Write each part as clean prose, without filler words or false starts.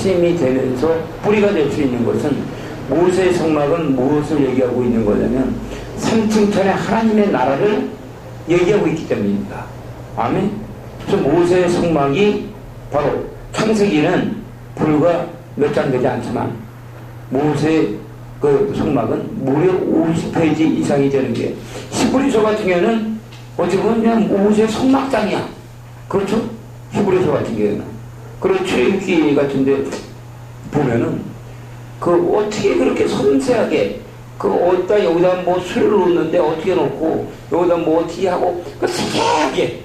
핵심이 되면서 뿌리가 될 수 있는 것은 모세의 성막은 무엇을 얘기하고 있는 거냐면 3층천의 하나님의 나라를 얘기하고 있기 때문입니다. 아멘. 그래서 모세의 성막이 바로 창세기는 불과 몇 장 되지 않지만 모세의 그 성막은 무려 50페이지 이상이 되는 게 히브리서 같은 경우는 어찌 보면 그냥 모세의 성막장이야. 그렇죠? 히브리서 같은 경우는. 그리고 출애굽기 같은데 보면은 그 어떻게 그렇게 섬세하게 그 어디다 여기다 뭐 술을 놓는데 어떻게 놓고 여기다 뭐 어떻게 하고 그 세세하게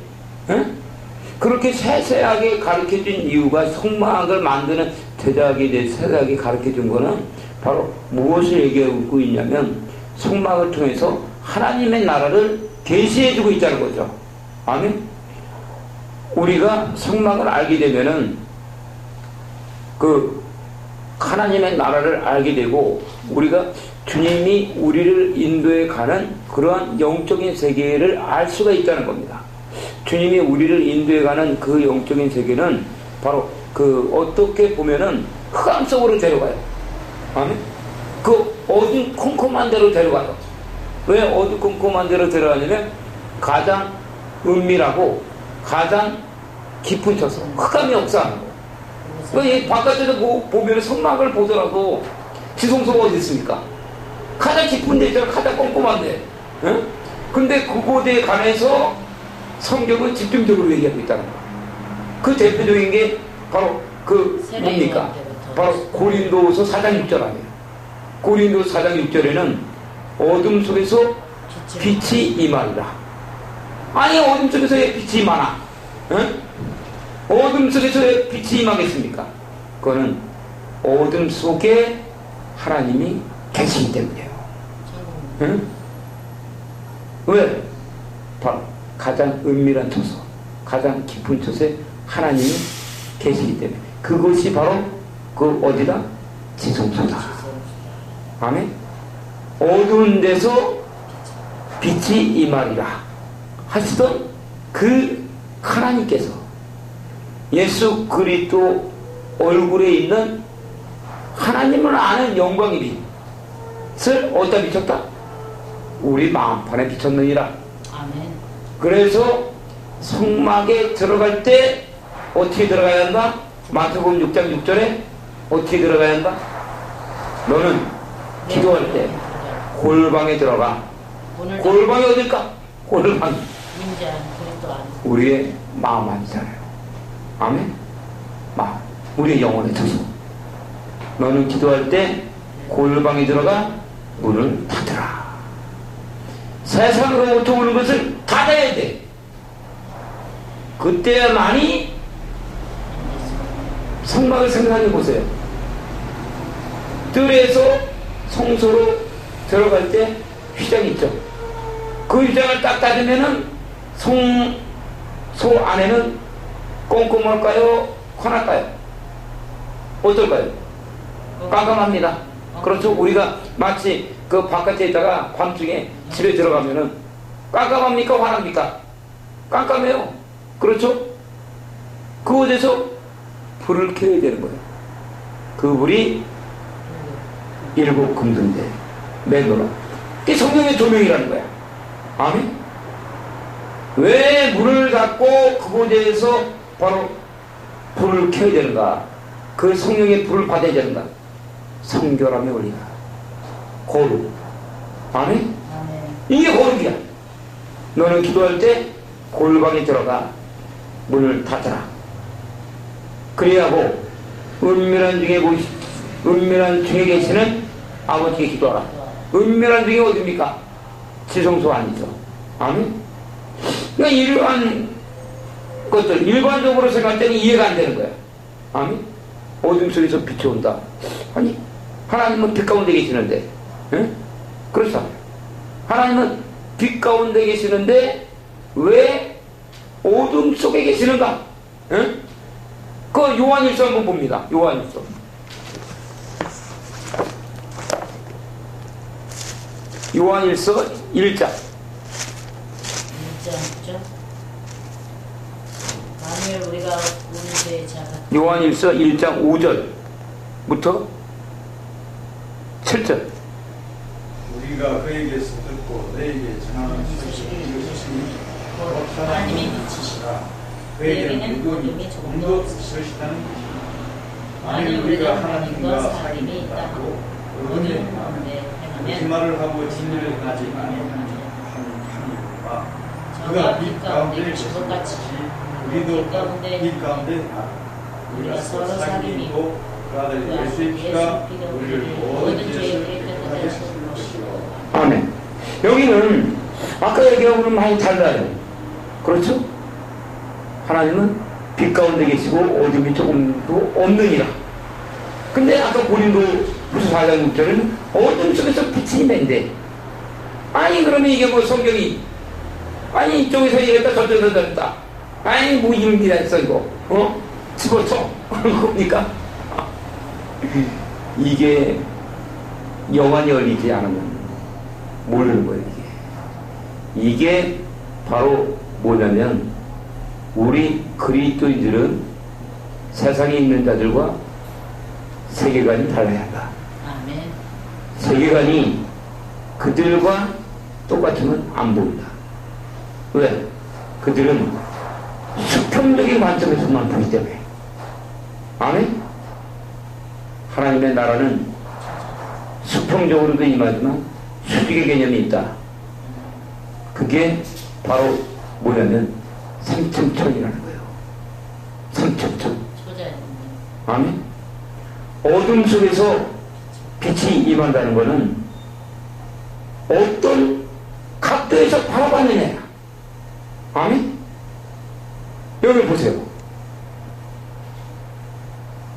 그렇게 세세하게 가르쳐준 이유가 성막을 만드는 제작에 대해 세세하게 가르쳐준 거는 바로 무엇을 얘기하고 있냐면 성막을 통해서 하나님의 나라를 계시해주고 있다는 거죠. 아멘. 우리가 성막을 알게 되면은 그 하나님의 나라를 알게 되고 우리가 주님이 우리를 인도해 가는 그러한 영적인 세계를 알 수가 있다는 겁니다. 주님이 우리를 인도해 가는 그 영적인 세계는 바로 그 어떻게 보면은 흑암 속으로 데려가요. 아멘. 그 어두컴컴한 데로 데려가요. 왜 어두컴컴한 데로 데려가냐면 가장 은밀하고 가장 깊은 처소, 흑암이 없어하는 거예요. 그러니까 이 바깥에서 보면 성막을 보더라도 지성소가 어디 있습니까? 가장 깊은 데 있잖아. 가장 꼼꼼한 데. 응? 근데 그곳에 관해서 성경은 집중적으로 얘기하고 있다는 거야. 그 대표적인 게 바로 그 뭡니까? 바로 고린도서 4장 6절 아니에요. 고린도서 4장 6절에는 어둠 속에서 빛이 임하리라. 아니 어둠 속에서 왜 빛이 임하나? 응? 어둠 속에서 왜 빛이 임하겠습니까? 그거는 어둠 속에 하나님이 계시기 때문이에요. 응? 왜? 바로 가장 은밀한 처소, 가장 깊은 처소에 하나님이 계시기 때문에 그것이 바로 그 어디다? 지성소다. 아멘? 어두운 데서 빛이 임하리라 하시던 그 하나님께서 예수 그리스도 얼굴에 있는 하나님을 아는 영광의 빛을 어디다 비쳤다? 우리 마음판에 비쳤느니라. 아멘. 그래서 성막에 들어갈 때 어떻게 들어가야 한다? 마태복음 6장 6절에 어떻게 들어가야 한다? 너는 기도할 때 골방에 들어가. 골방이 어딜까? 골방. 우리의 마음 안이잖아요. 아멘. 마음. 우리의 영혼의 처소. 너는 기도할 때 골방에 들어가 문을 닫으라. 세상으로부터 오는 것을 닫아야 돼. 그때야만이 성막을 생각해 보세요. 뜰에서 성소로 들어갈 때 휘장이 있죠. 그 휘장을 딱 닫으면은 성소 안에는 꼼꼼할까요? 환할까요? 어떨까요? 깜깜합니다. 그렇죠? 우리가 마치 그 바깥에 있다가 밤중에 집에 들어가면은 깜깜합니까? 환합니까? 깜깜해요. 그렇죠? 그곳에서 불을 켜야 되는 거예요. 그 불이 7 금등대 매너라. 그게 성령의 조명이라는 거야. 아멘? 왜 문을 닫고 그곳에서 바로 불을 켜야 되는가? 그 성령의 불을 받아야 되는가? 성결함의 원리다. 거룩. 아멘? 이게 거룩이야. 너는 기도할 때 골방에 들어가 문을 닫아라. 그래야고 은밀한 중에 계시는 아버지께 기도하라. 은밀한 중에 어디입니까? 지성소 안이죠. 아멘? 그러니까 이러한 것들 일반적으로 생각할 때는 이해가 안 되는 거야. 아멘? 어둠 속에서 빛이 온다. 아니 하나님은 빛 가운데 계시는데, 응? 그렇죠? 하나님은 빛 가운데 계시는데 왜 어둠 속에 계시는가? 응? 그 요한일서 한번 봅니다. 요한일서. 요한일서 1장. 만일 우리가 우리의 자가 요한일서 1장 5절. 부터 7절. 우리가 그에게서 듣고 너에게 전하는 소식이 이것이 곧 하나님의 빛이시라. 그에게는 어둠이 조금도 없으시다는 것이다. 만일 우리가 하나님과 사귐이 있다고 어둠 가운데 거짓말을 하고 진리를 가지 않으면 하니라. 그가 빛 가운데 계신 같이 우리도 빛 가운데 우리가 서로 사귐이 있고 그 아들 예수의 피가 우리를 모든 죄를 깨끗하게 하실 것이요. 아멘. 여기는 아까 얘기하고는 많이 달라요. 그렇죠? 하나님은 빛 가운데 계시고 어둠이 조금도 없느니라. 근데 아까 고린도 후서 4장 6절은 어둠 속에서 빛이 있는데, 아니 그러면 이게 뭐 성경이 아니 이쪽에서 이랬다 저쪽에서 저랬다, 아니 뭐 이런 게 있어 이거 집어쳐 그러니까 이게 영안이 열리지 않으면 모르는 거예요. 이게 바로 뭐냐면, 우리 그리스도인들은 세상에 있는 자들과 세계관이 달라야 한다. 아멘. 세계관이 그들과 똑같으면 안 보인다. 왜? 그들은 수평적인 관점에서만 보기 때문에. 아멘? 하나님의 나라는 수평적으로도 임하지만 수직의 개념이 있다. 그게 바로 뭐냐면 삼층천이라는 거예요. 삼층천. 아멘? 어둠 속에서 빛이 임한다는 것은 어떤 각도에서 바라봤느냐. 아멘? 여기 보세요.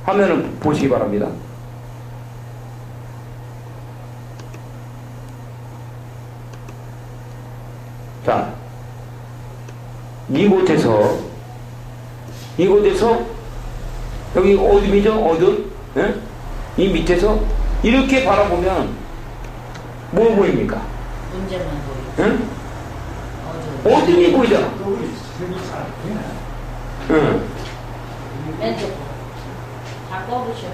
화면을 보시기 바랍니다. 자, 이곳에서 여기 어둠이죠? 어둠? 예? 이 밑에서 이렇게 바라보면 뭐 보입니까? 문제만 보이죠. 예? 어둠이 보이잖아. 응. 왼쪽 다 꺼보셔.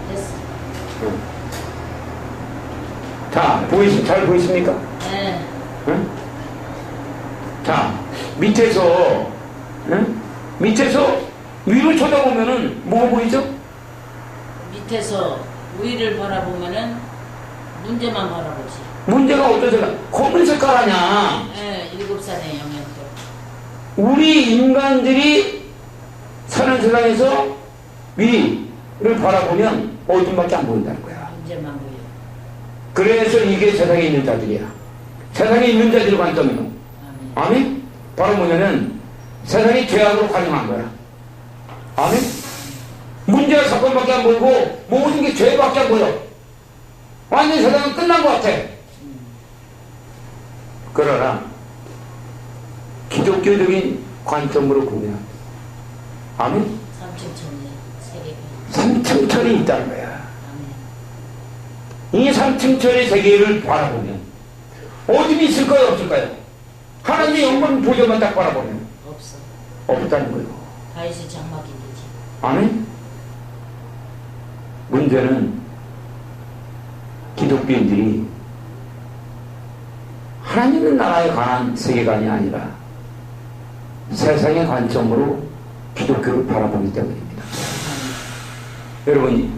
됐어. 자, 잘 보이십니까? 네. 응? 자, 밑에서 위로 쳐다보면은 뭐가 보이죠? 밑에서 위를 바라보면은 문제만 바라보지. 문제가 어떤 색깔? 검은 색깔 아냐? 네, 7산의 영역도. 우리 인간들이 사는 세상에서 위를 바라보면 어둠밖에 안 보인다는 거야. 문제만 보여. 그래서 이게 세상에 있는 자들이야. 세상에 있는 자들의 관점이요. 아멘? 바로 뭐냐면 세상이 죄악으로 관영한 거야. 아멘? 문제와 사건밖에 안 보이고 모든 게 죄밖에 안 보여. 완전히 세상은 끝난 것 같아. 그러나 기독교적인 관점으로 보면, 아멘? 삼층천이 있다는 거야. 이 삼층천의 세계를 바라보면 어둠이 있을까요? 없을까요? 하나님의 영광 보조만 딱 바라보면 없어. 없다는 거예요. 다윗이 장막이 되지. 아멘? 문제는 기독교인들이 하나님의 나라에 관한 세계관이 아니라 세상의 관점으로 기독교를 바라보기 때문입니다. 여러분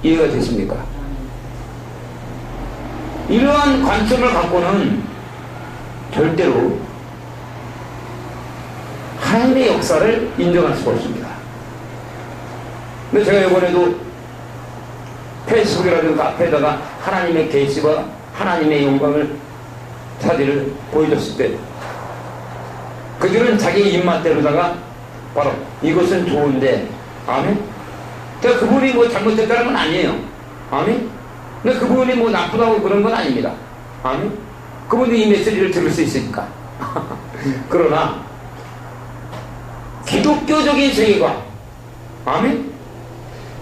이해가 되십니까? 이러한 관점을 갖고는 절대로 하나님의 역사를 인정할 수가 없습니다. 근데 제가 이번에도 페이스북이라든가 카페에다가 하나님의 계시와 하나님의 영광을 사진을 보여줬을 때 그들은 자기 입맛대로다가 바로 이것은 좋은데, 아멘? 제가 그분이 뭐 잘못했다는 건 아니에요. 아멘? 근데 그분이 뭐 나쁘다고 그런 건 아닙니다. 아멘? 그분이 이 메시지를 들을 수 있으니까. 그러나 기독교적인 세계관, 아멘?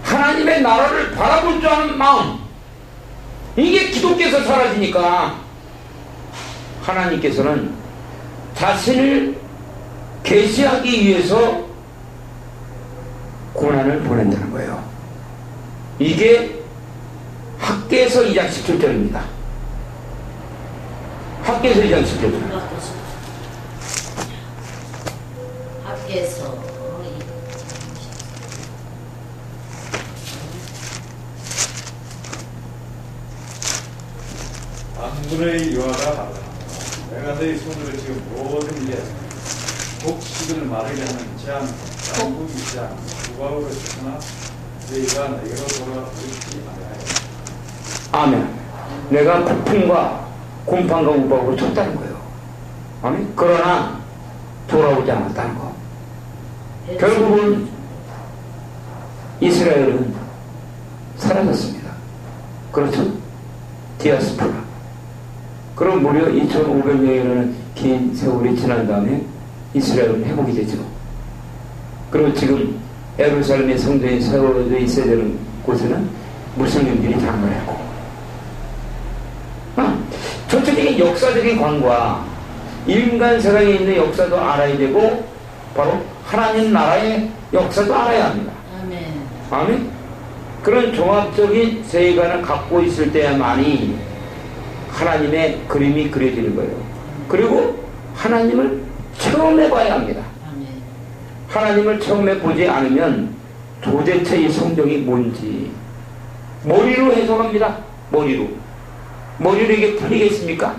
하나님의 나라를 바라볼 줄 아는 마음, 이게 기독교에서 사라지니까 하나님께서는 자신을 계시하기 위해서 고난을 보낸다는 거예요. 이게 학개에서 2장 17절입니다. 학개에서 2장 17절. 학교에서 만군의 여호와가 말하노라. 내가 너희 손으로 지금 모든 일에 곡식을 마르게 하는 재앙, 양국이 재앙, 부각으로 주나 너희가 내게로 돌아오지 말아야 아멘. 내가 폭풍과 곰팡과 우박으로 쳤다는 거예요. 아멘. 그러나 돌아오지 않았다는 거. 결국은 이스라엘은 사라졌습니다. 그렇죠? 디아스포라. 그럼 무려 2500년이라는 긴 세월이 지난 다음에 이스라엘은 회복이 되죠. 그리고 지금 예루살렘의 성전이 세워져 있어야 되는 곳에는 무슬림들이 장악했고, 전체적인 역사적인 관과 인간 세상에 있는 역사도 알아야 되고, 바로 하나님 나라의 역사도 알아야 합니다. 아멘. 아멘. 그런 종합적인 세계관을 갖고 있을 때야만이 하나님의 그림이 그려지는 거예요. 그리고 하나님을 체험해 봐야 합니다. 아멘. 하나님을 체험해 보지 않으면 도대체 이 성경이 뭔지 머리로 해석합니다. 머리로 이게 풀리겠습니까?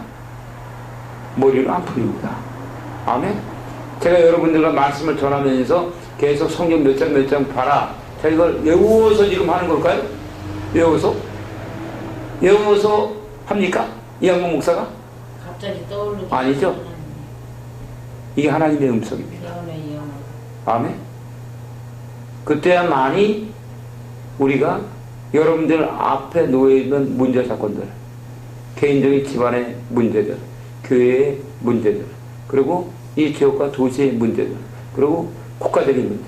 머리로 안 풀립니다. 아멘. 제가 여러분들과 말씀을 전하면서 계속 성경 몇 장 봐라, 자 이걸 외워서 지금 하는 걸까요? 외워서 합니까? 이양국 목사가? 갑자기 떠오르게. 아니죠. 이게 하나님의 음성입니다. 아멘. 그때야만이 우리가 여러분들 앞에 놓여있는 문제 사건들, 개인적인 집안의 문제들, 교회의 문제들, 그리고 이 지역과 도시의 문제들, 그리고 국가적인 문제,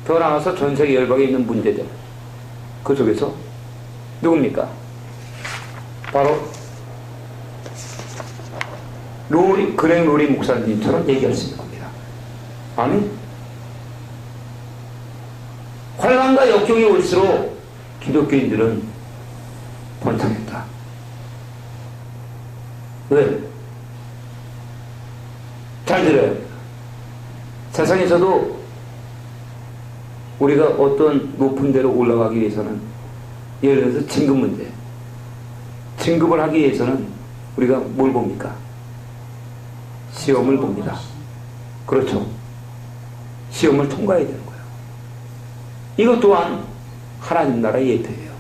더 나아가서 전세계 열방에 있는 문제들, 그 속에서 누굽니까? 바로 그랭 로리 목사님처럼 얘기할 수 있는 겁니다. 아멘. 환난과 역경이 올수록 기독교인들은 번창했다. 왜? 잘 들어요. 세상에서도 우리가 어떤 높은 데로 올라가기 위해서는, 예를 들어서 진급 문제, 진급을 하기 위해서는 우리가 뭘 봅니까? 시험을 봅니다. 그렇죠. 시험을 통과해야 되는 거예요. 이것 또한 하나님 나라의 예표예요.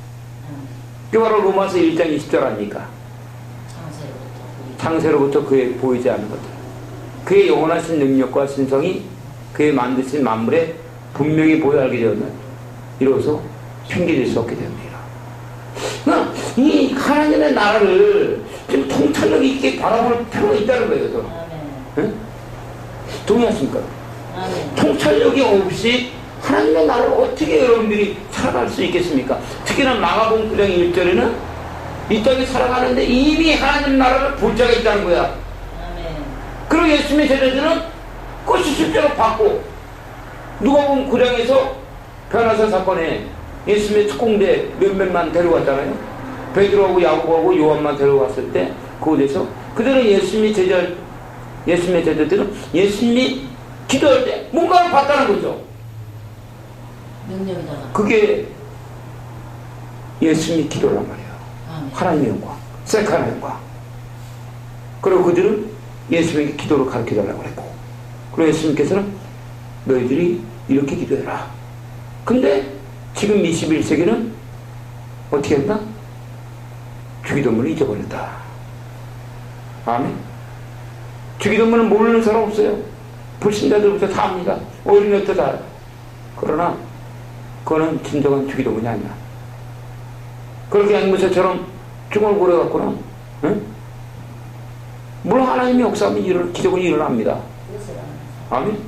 그게 바로 로마서 1장 20절 아닙니까? 창세로부터 그의 보이지 않는 것들, 그의 영원하신 능력과 신성이 그의 만드신 만물에 분명히 보여 알게 되었는 이로써 핑계질 수 없게 됩니다. 이 하나님의 나라를 좀 통찰력 있게 바라볼 필요가 있다는 거예요. 저는. 네? 동의하십니까? 통찰력이 없이 하나님의 나라를 어떻게 여러분들이 살아갈 수 있겠습니까? 특히나 마가복음 9장 1절에는 이 땅에 살아가는데 이미 하나님 나라를 볼 자가 있다는 거야. 그리고 예수님의 제자들은 그것이 실제로 받고, 누가복음 9장에서 변화사 사건에 예수님의 특공대 몇몇만 데려갔잖아요. 베드로하고 야고보하고 요한만 데려갔을 때 그곳에서 그들은 예수님의 제자들은 예수님이 기도할 때 뭔가를 봤다는 거죠. 능력이다가. 그게 예수님이 기도란 말이에요. 하나님의 영광, 세카나 영광. 그리고 그들은 예수님에게 기도를 가르쳐달라고 했고, 그리고 예수님께서는 너희들이 이렇게 기도해라. 근데 지금 21세기는 어떻게 했나? 주기도문을 잊어버렸다. 아멘. 주기도문은 모르는 사람 없어요. 불신자들부터 다 압니다. 어린애부터 다 알아요. 그러나 그거는 진정한 주기도문이 아니야. 그렇게 앵무새처럼 중얼거려갖고는, 응? 물론 하나님의 역사하면 기적은 일어납니다. 아멘.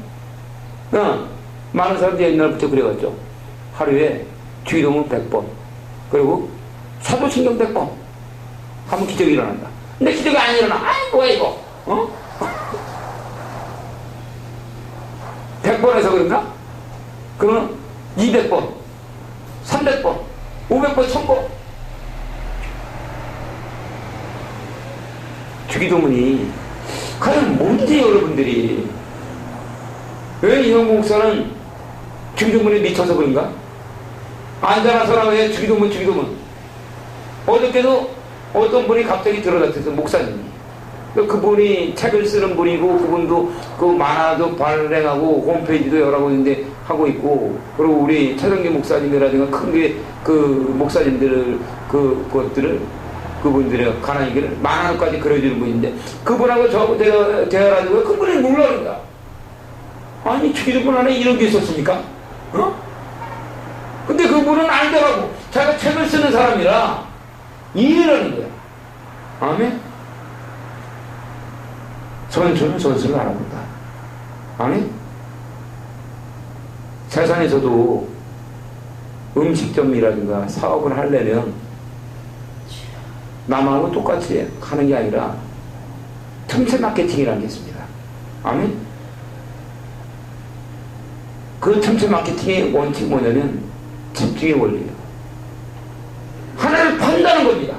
많은 사람들이 옛날부터 그래갔죠. 하루에 주기도문 100번, 그리고 사도신경 100번, 하면 기적이 일어난다. 근데 기적이 안 일어나. 아이 뭐야 이거. 100번 해서 그런가? 그러면 200번, 300번, 500번, 1000번. 주기도문이 과연 뭔지 여러분들이 왜 이형 목사는 주기도문에 미쳐서 그런가? 앉아나서라 왜 주기도문 어저께도 어떤 분이 갑자기 들어갔어요. 목사님이 그분이 책을 쓰는 분이고 그분도 그 만화도 발행하고 홈페이지도 여러 군데 하고 있고 그리고 우리 최성기 목사님이라든가 큰 그 목사님들을 그것들을 그분들의 가난한 길을 만화로까지 그려주는 분인데 그분하고 저 대화하는 거 그분이 놀라는다. 아니 주기도문 안에 이런 게 있었습니까? 근데 그분은 알더라고. 자기가 책을 쓰는 사람이라 이해라는 거야. 아멘? 전수는 전수를 알아본다. 아멘? 세상에서도 음식점이라든가 사업을 하려면 남하고 똑같이 하는 게 아니라 틈새 마케팅이라는 게 있습니다. 아멘? 그 틈새 마케팅의 원칙이 뭐냐면 집중의 원리예요. 하나를 판다는 겁니다.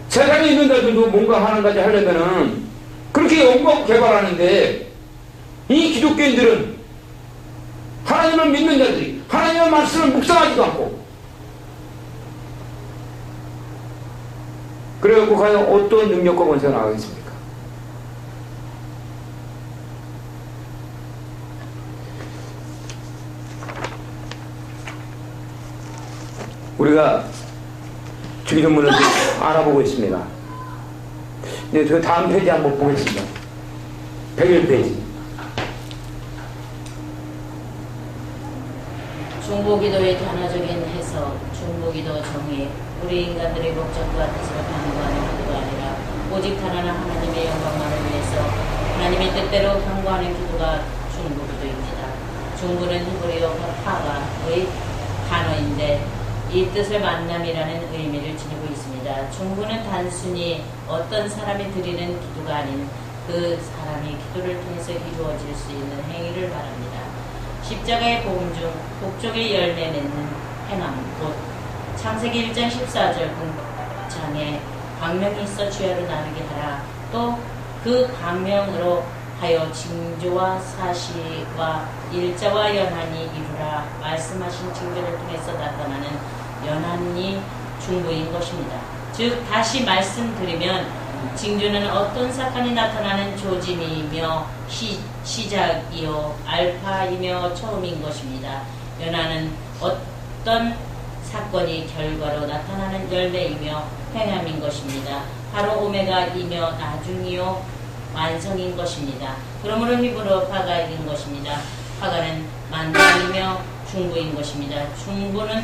세상에 있는 자들도 뭔가 하나까지 하려면은 그렇게 연구하고 개발하는데 이 기독교인들은 하나님을 믿는 자들이 하나님의 말씀을 묵상하지도 않고 그래갖고 과연 어떤 능력과 권세가 나가겠습니까? 우리가 주기도문을 알아보고 있습니다. 네, 저 다음 페이지 한번 보겠습니다. 101페이지. 중보기도의 단어적인 해석, 중보기도 정의, 우리 인간들의 목적과 뜻을 강구하는 기도가 아니라 오직 하나는 하나님의 영광만을 위해서 하나님의 뜻대로 강구하는 기도가 중보기도입니다. 중보는 히브리어 파가의 단어인데 이 뜻을 만남이라는 의미를 지니고 있습니다. 중보는 단순히 어떤 사람이 드리는 기도가 아닌 그 사람이 기도를 통해서 이루어질 수 있는 행위를 말합니다. 십자가의 복음 중 복종의 열매 맺는 행함, 곧 창세기 1장 14절 공장에 광명이 있어 주야로 나누게 하라. 또 그 광명으로 하여 징조와 사시와 일자와 연한이 이루라 말씀하신 징조를 통해서 나타나는 연한이 중보인 것입니다. 즉 다시 말씀드리면 징조는 어떤 사건이 나타나는 조짐이며 시작이요 알파이며 처음인 것입니다. 연한은 어떤 사건이 결과로 나타나는 열매이며 행함인 것입니다. 바로 오메가이며 나중이요 완성인 것입니다. 그러므로 히브리어 파가인 것입니다. 파가는 만남이며 중보인 것입니다. 중보는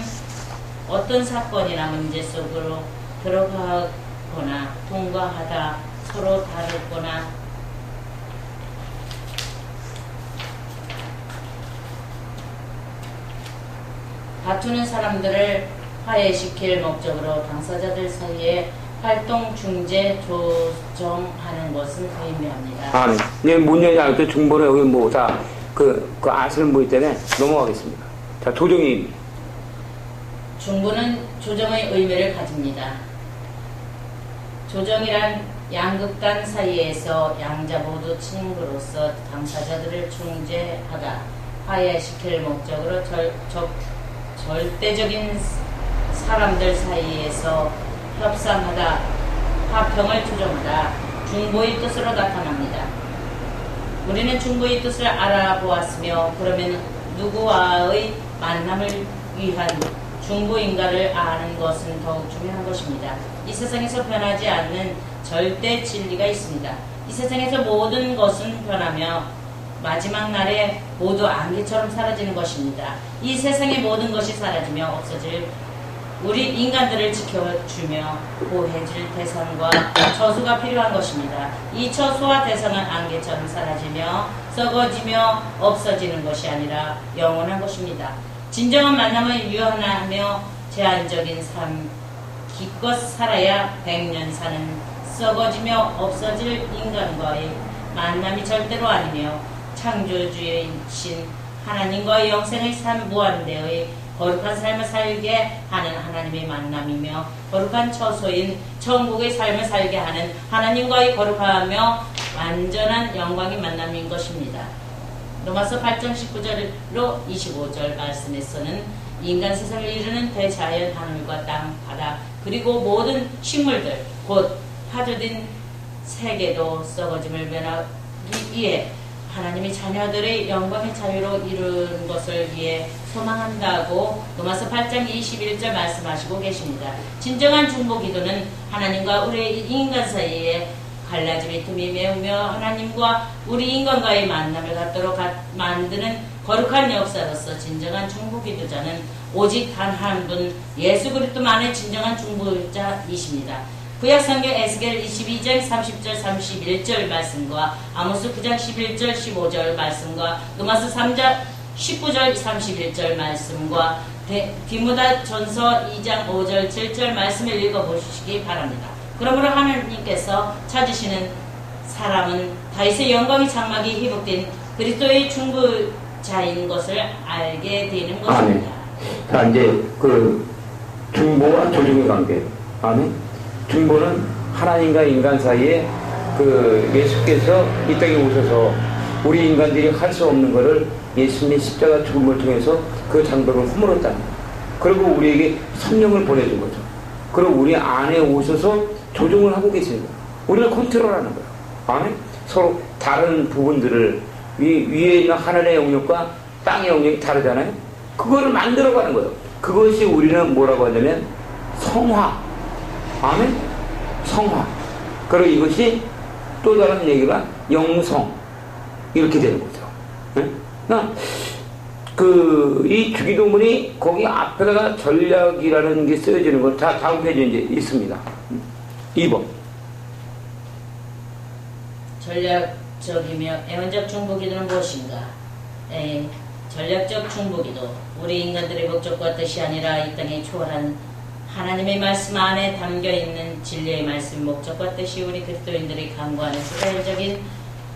어떤 사건이나 문제 속으로 들어가거나 통과하다 서로 다르거나 다투는 사람들을 화해시킬 목적으로 당사자들 사이에 활동 중재 조정하는 것을 의미합니다. 아, 네. 뭔 얘기인지 알겠죠? 중보는 여기 뭐 다 그 아시는 분이 때문에 넘어가겠습니다. 자, 조정이 중보는 조정의 의미를 가집니다. 조정이란 양극단 사이에서 양자 모두 친구로서 당사자들을 중재하다 화해시킬 목적으로 절대적인 사람들 사이에서 협상하다 화평을 조정하다 중보의 뜻으로 나타납니다. 우리는 중보의 뜻을 알아보았으며 그러면 누구와의 만남을 위한 중보인가를 아는 것은 더욱 중요한 것입니다. 이 세상에서 변하지 않는 절대 진리가 있습니다. 이 세상에서 모든 것은 변하며 마지막 날에 모두 안개처럼 사라지는 것입니다. 이 세상의 모든 것이 사라지며 없어질 우리 인간들을 지켜주며 보호해줄 대상과 처수가 필요한 것입니다. 이 처수와 대상은 안개처럼 사라지며 썩어지며 없어지는 것이 아니라 영원한 것입니다. 진정한 만남은 유한하며 제한적인 삶 기껏 살아야 100년 사는 썩어지며 없어질 인간과의 만남이 절대로 아니며 창조주이신 하나님과의 영생의 삶 무한대의 거룩한 삶을 살게 하는 하나님의 만남이며 거룩한 처소인 천국의 삶을 살게 하는 하나님과의 거룩하며 완전한 영광의 만남인 것입니다. 로마서 8장 19절로 25절 말씀에서는 인간 세상을 이루는 대자연 하늘과 땅, 바다 그리고 모든 식물들 곧 파조된 세계도 썩어짐을 면하기 위해 하나님의 자녀들의 영광의 자유로 이루는 것을 위해 소망한다고 로마서 8장 21절 말씀하시고 계십니다. 진정한 중보 기도는 하나님과 우리 인간 사이에 갈라짐의 틈이 메우며 하나님과 우리 인간과의 만남을 갖도록 만드는 거룩한 역사로서 진정한 중보 기도자는 오직 단 한 분 예수 그리스도만의 진정한 중보자이십니다. 구약성경 에스겔 22장 30절 31절 말씀과 아모스 9장 11절 15절 말씀과 로마서 3장 19절 31절 말씀과 디모데 전서 2장 5절 7절 말씀을 읽어보시기 바랍니다. 그러므로 하나님께서 찾으시는 사람은 다윗의 영광의 장막이 회복된 그리스도의 중보자인 것을 알게 되는 것입니다. 자, 이제 그 중보와 조중의 관계. 아멘. 중보는 하나님과 인간 사이에 그 예수께서 이 땅에 오셔서 우리 인간들이 할 수 없는 것을 예수님의 십자가 죽음을 통해서 그 장벽을 허물었다. 그리고 우리에게 성령을 보내준 거죠. 그리고 우리 안에 오셔서 조종을 하고 계십니다. 우리를 컨트롤하는 거예요. 아멘. 서로 다른 부분들을 위에 있는 하늘의 영역과 땅의 영역이 다르잖아요. 그거를 만들어가는 거예요. 그것이 우리는 뭐라고 하냐면 성화. 아멘. 성화. 그리고 이것이 또 다른 얘기가 영성. 이렇게 되는 거죠. 이 주기도문이 거기 앞에다가 전략이라는 게 쓰여지는 거. 자, 다음 페이지에 이제 있습니다. 2번. 전략적이며 애원적 중보기도는 무엇인가? 전략적 중보기도. 우리 인간들의 목적과 뜻이 아니라 이 땅에 초월한 하나님의 말씀 안에 담겨있는 진리의 말씀 목적과 뜻이 우리 그리스도인들이 강구하는 수사적인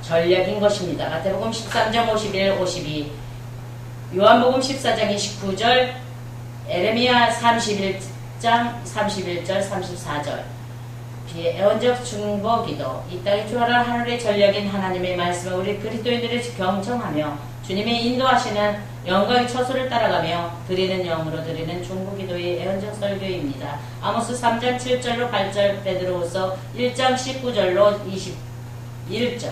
전략인 것입니다. 마태복음 13장 51, 52 요한복음 14장 29절 에레미야 31장 31절 34절 애원적 중보기도. 이 땅에 초월한 하늘의 전략인 하나님의 말씀을 우리 그리스도인들이 경청하며 주님의 인도하시는 영광의 처소를 따라가며 드리는 영으로 드리는 중보기도의 애원적 설교입니다. 아모스 3장 7절로 8절 베드로후서 1장 19절로 21절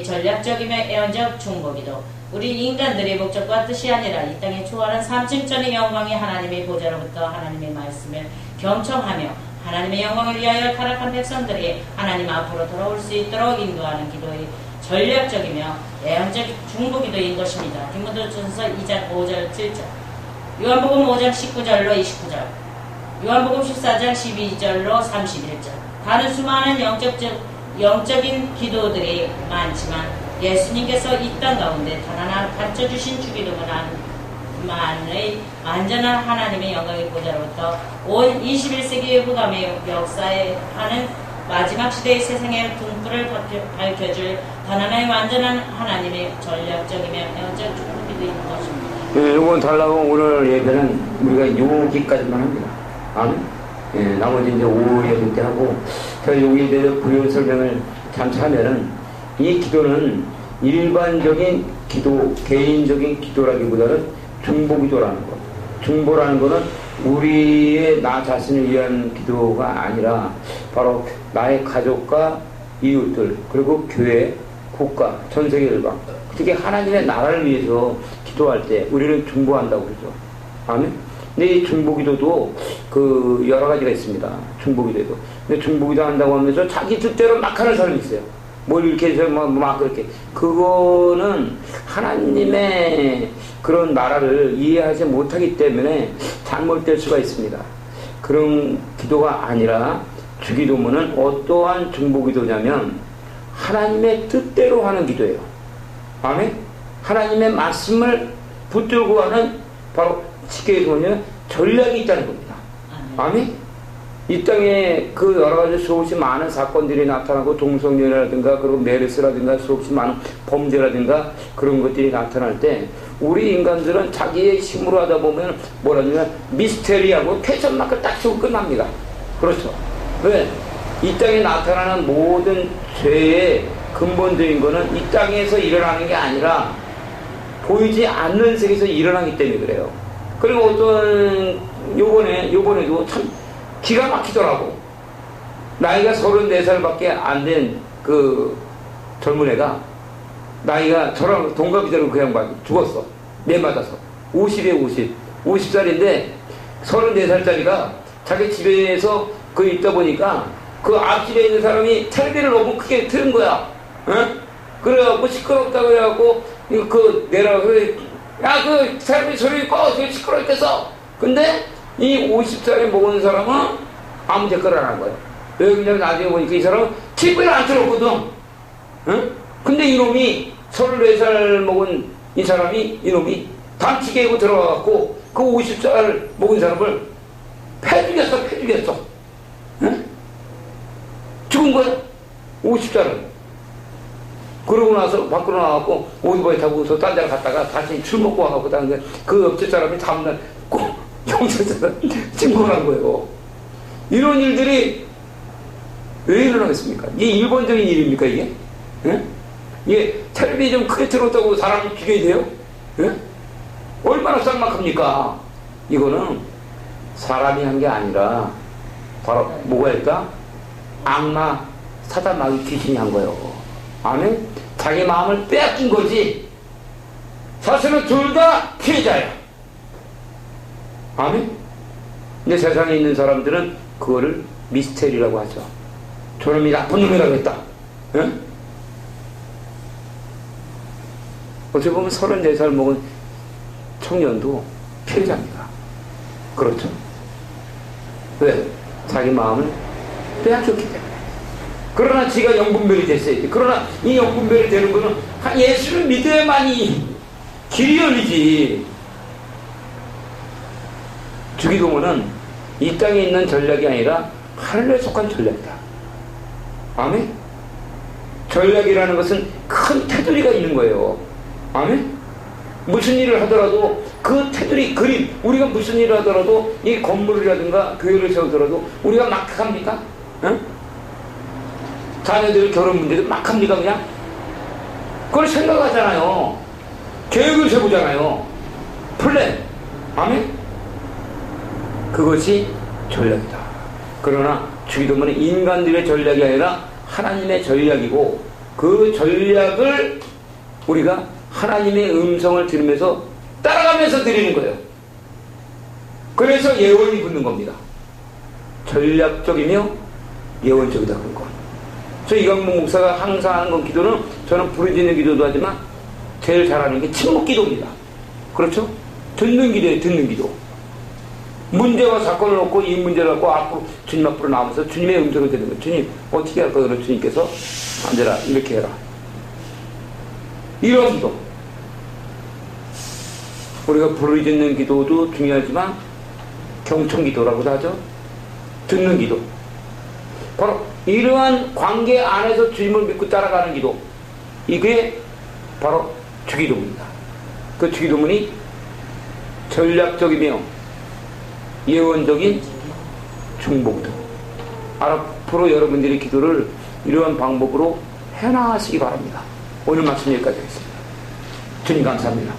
전략적이며 애원적 중보기도. 우리 인간들의 목적과 뜻이 아니라 이 땅에 초월한 삼층전의 영광이 하나님의 보좌로부터 하나님의 말씀을 경청하며 하나님의 영광을 위하여 타락한 백성들이 하나님 앞으로 돌아올 수 있도록 인도하는 기도의 전략적이며 애원적 중보기도인 것입니다. 디모데전서 2장 5절 7절 요한복음 5장 19절로 29절 요한복음 14장 12절로 31절 다른 수많은 영적인 기도들이 많지만 예수님께서 이 땅 가운데 단 하나 가르쳐주신 주기도문만의 완전한 하나님의 영광의 보좌로부터 온 21세기 후감의 역사에 하는 마지막 시대의 세상의 등불을 밝혀줄 단 하나의 완전한 하나님의 전략적이며 애원적 중보기도인 것입니다. 예, 이건 달라고 오늘 예배는 우리가 여기까지만 합니다. 아멘. 예, 나머지 이제 오후 예배 때 하고 제가 여기에 대해서 부연 설명을 잠시 하면은 이 기도는 일반적인 기도, 개인적인 기도라기보다는 중보기도라는 것. 중보라는 것은 우리의 나 자신을 위한 기도가 아니라 바로 나의 가족과 이웃들 그리고 교회, 국가, 전 세계들과 특히 하나님의 나라를 위해서 기도할 때 우리는 중보한다고 그러죠. 아멘. 근데 이 중보기도도 그 여러 가지가 있습니다. 중보기도도. 근데 중보기도 한다고 하면서 자기 뜻대로 막 하는 사람이 있어요. 뭘 이렇게 해서 막 그렇게. 그거는 하나님의 그런 나라를 이해하지 못하기 때문에 잘못될 수가 있습니다. 그런 기도가 아니라 주기도문은 어떠한 중보기도냐면 하나님의 뜻대로 하는 기도예요. 아멘? 하나님의 말씀을 붙들고 하는 바로 쉽게 얘기하면 전략이 있다는 겁니다. 아멘? 이 땅에 그 여러 가지 수없이 많은 사건들이 나타나고 동성연애라든가 그리고 메르스라든가 수없이 많은 범죄라든가 그런 것들이 나타날 때 우리 인간들은 자기의 힘으로 하다 보면 뭐라 하냐면 미스테리하고 퀘스천 마크 딱 치고 끝납니다. 그렇죠. 왜? 이 땅에 나타나는 모든 죄의 근본적인 거는 이 땅에서 일어나는 게 아니라 보이지 않는 세계에서 일어나기 때문에 그래요. 그리고 어떤 요번에도 참 기가 막히더라고. 나이가 34살밖에 안 된 그 젊은 애가 나이가 저랑 동갑이더라고. 그 양반 죽었어. 매 맞아서 50에 50살인데 34살짜리가 자기 집에서 그 있다 보니까 그 앞집에 있는 사람이 텔레비를 너무 크게 틀은 거야. 응? 그래갖고 시끄럽다고 해갖고 그 내라고 야 그 텔레비 소리 꺼 시끄럽겠어. 근데 이 50살에 먹은 사람은 아무 댓글 안 한 거예요. 왜 그냥 나중에 보니까 이 사람은 TV를 안 틀었거든. 응? 근데 이놈이 34살 먹은 이 사람이 이놈이 단치 개고 들어가갖고 그 50살 먹은 사람을 패 죽였어. 응? 죽은 거야. 50살은. 그러고 나서 밖으로 나와갖고 오토바이 타고서 딴 데를 갔다가 다시 술 먹고 와갖고 다는데 그 옆집 사람이 다음날 꼭 경찰서에 신고를 한 거예요. 이런 일들이 왜 일어나겠습니까? 이게 일본적인 일입니까 이게? 예? 이게 텔레비 좀 크게 틀었다고 사람이 죽여야 돼요? 예? 얼마나 쌍막합니까? 이거는 사람이 한 게 아니라 바로 뭐가 할까? 악마 사단 마귀 귀신이 한 거예요. 아멘? 자기 마음을 빼앗긴 거지. 사실은 둘 다 피해자야. 아멘? 근데 세상에 있는 사람들은 그거를 미스테리라고 하죠. 저놈이 나쁜 놈이라고 했다. 예? 어떻게 보면 34살 먹은 청년도 피해자입니다. 그렇죠. 왜? 자기 마음을 빼앗겼기 때문에. 그러나 지가 영분별이 됐어야지. 그러나 이 영분별이 되는 거는 예수를 믿어야만이 길이 열리지. 주기도문은 이 땅에 있는 전략이 아니라 하늘에 속한 전략이다. 아멘? 전략이라는 것은 큰 테두리가 있는 거예요. 아멘? 무슨 일을 하더라도 그 테두리 그림, 우리가 무슨 일을 하더라도 이 건물이라든가 교회를 세우더라도 우리가 막 합니까? 응? 자녀들 결혼 문제도 막 합니까 그냥? 그걸 생각하잖아요. 계획을 세우잖아요. 플랜. 아멘? 그것이 전략이다. 그러나 주기도문은 인간들의 전략이 아니라 하나님의 전략이고 그 전략을 우리가 하나님의 음성을 들으면서 따라가면서 드리는 거예요. 그래서 예언이 붙는 겁니다. 전략적이며 예언적이다 그런 거. 저 이강문 목사가 항상 하는 건 기도는 저는 부르짖는 기도도 하지만 제일 잘하는 게 침묵 기도입니다. 그렇죠? 듣는 기도예요. 듣는 기도. 문제와 사건을 놓고 이 문제를 갖고 앞으로 주님 앞으로 나오면서 주님의 음성을 듣는 거예요. 주님 어떻게 할 거예요? 주님께서 앉아라 이렇게 해라. 이런 기도. 우리가 부르짖는 기도도 중요하지만 경청 기도라고도 하죠. 듣는 기도. 바로 이러한 관계 안에서 주님을 믿고 따라가는 기도. 이게 바로 주기도문입니다. 그 주기도문이 전략적이며 예언적인 중보기도. 앞으로 여러분들이 기도를 이러한 방법으로 해나가시기 바랍니다. 오늘 말씀 여기까지 하겠습니다. 주님 감사합니다.